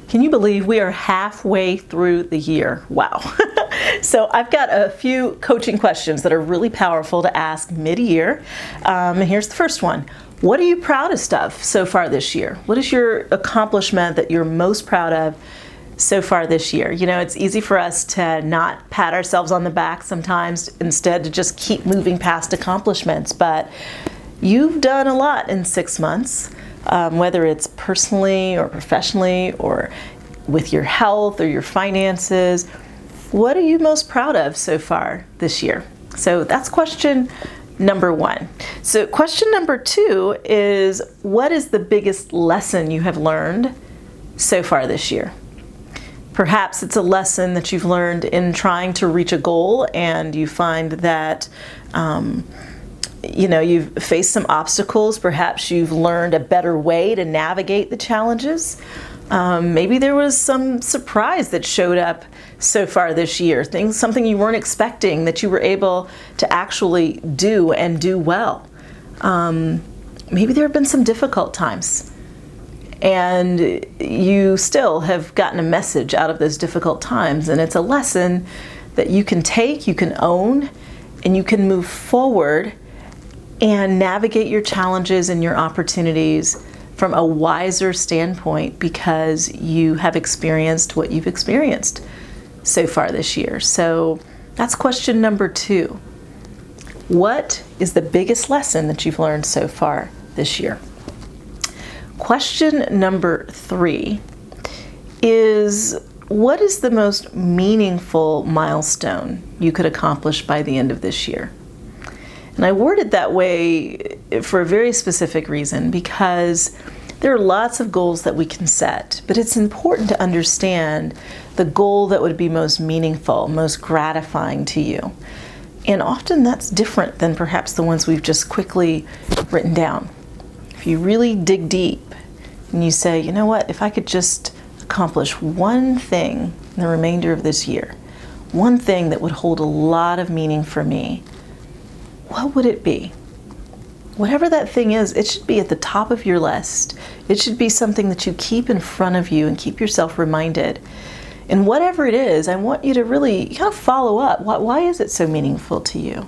Can you believe we are halfway through the year? Wow. So I've got a few coaching questions that are really powerful to ask mid-year. And here's the first one. What are you proudest of so far this year? What is your accomplishment that you're most proud of so far this year? You know, it's easy for us to not pat ourselves on the back sometimes, instead to just keep moving past accomplishments. But you've done a lot in 6 months, whether it's personally or professionally or with your health or your finances. What are you most proud of so far this year? So that's question number one. So question number two is, what is the biggest lesson you have learned so far this year? Perhaps it's a lesson that you've learned in trying to reach a goal, and you find that you've faced some obstacles. Perhaps you've learned a better way to navigate the challenges. Maybe there was some surprise that showed up so far this year, something you weren't expecting that you were able to actually do and do well. Maybe there have been some difficult times, and you still have gotten a message out of those difficult times, and it's a lesson that you can take, you can own, and you can move forward and navigate your challenges and your opportunities from a wiser standpoint, because you have experienced what you've experienced so far this year. So that's question number two. What is the biggest lesson that you've learned so far this year? Question number three is, what is the most meaningful milestone you could accomplish by the end of this year? And I worded that way for a very specific reason, because there are lots of goals that we can set, but it's important to understand the goal that would be most meaningful, most gratifying to you. And often that's different than perhaps the ones we've just quickly written down. If you really dig deep and you say, you know what, if I could just accomplish one thing in the remainder of this year, one thing that would hold a lot of meaning for me, what would it be? Whatever that thing is, it should be at the top of your list. It should be something that you keep in front of you and keep yourself reminded. And whatever it is, I want you to really kind of follow up. Why is it so meaningful to you?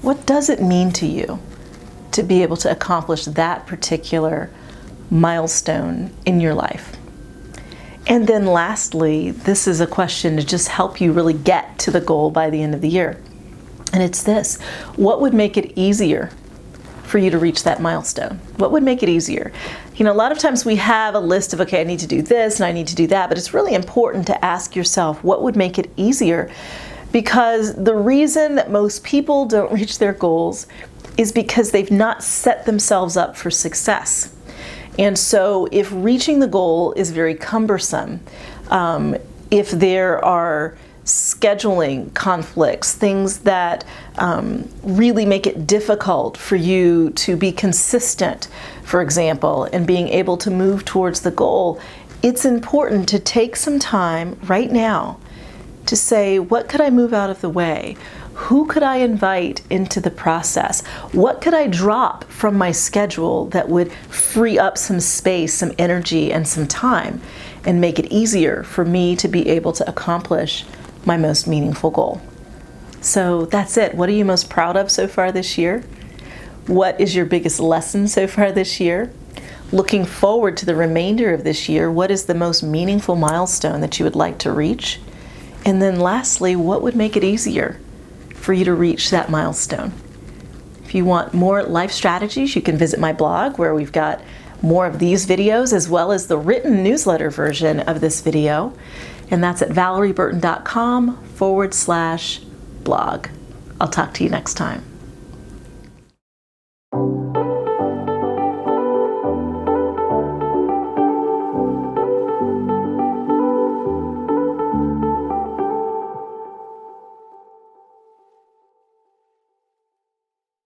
What does it mean to you to be able to accomplish that particular milestone in your life? And then lastly, this is a question to just help you really get to the goal by the end of the year. And it's this: what would make it easier for you to reach that milestone? What would make it easier? You know, a lot of times we have a list of, okay, I need to do this and I need to do that, but it's really important to ask yourself, what would make it easier? Because the reason that most people don't reach their goals is because they've not set themselves up for success. And so if reaching the goal is very cumbersome, if there are scheduling conflicts, things that really make it difficult for you to be consistent, for example, and being able to move towards the goal, it's important to take some time right now to say, what could I move out of the way? Who could I invite into the process? What could I drop from my schedule that would free up some space, some energy, and some time, and make it easier for me to be able to accomplish my most meaningful goal? So that's it. What are you most proud of so far this year? What is your biggest lesson so far this year? Looking forward to the remainder of this year, what is the most meaningful milestone that you would like to reach? And then lastly, what would make it easier for you to reach that milestone? If you want more life strategies, you can visit my blog, where we've got more of these videos as well as the written newsletter version of this video. And that's at valerieburton.com/blog. I'll talk to you next time.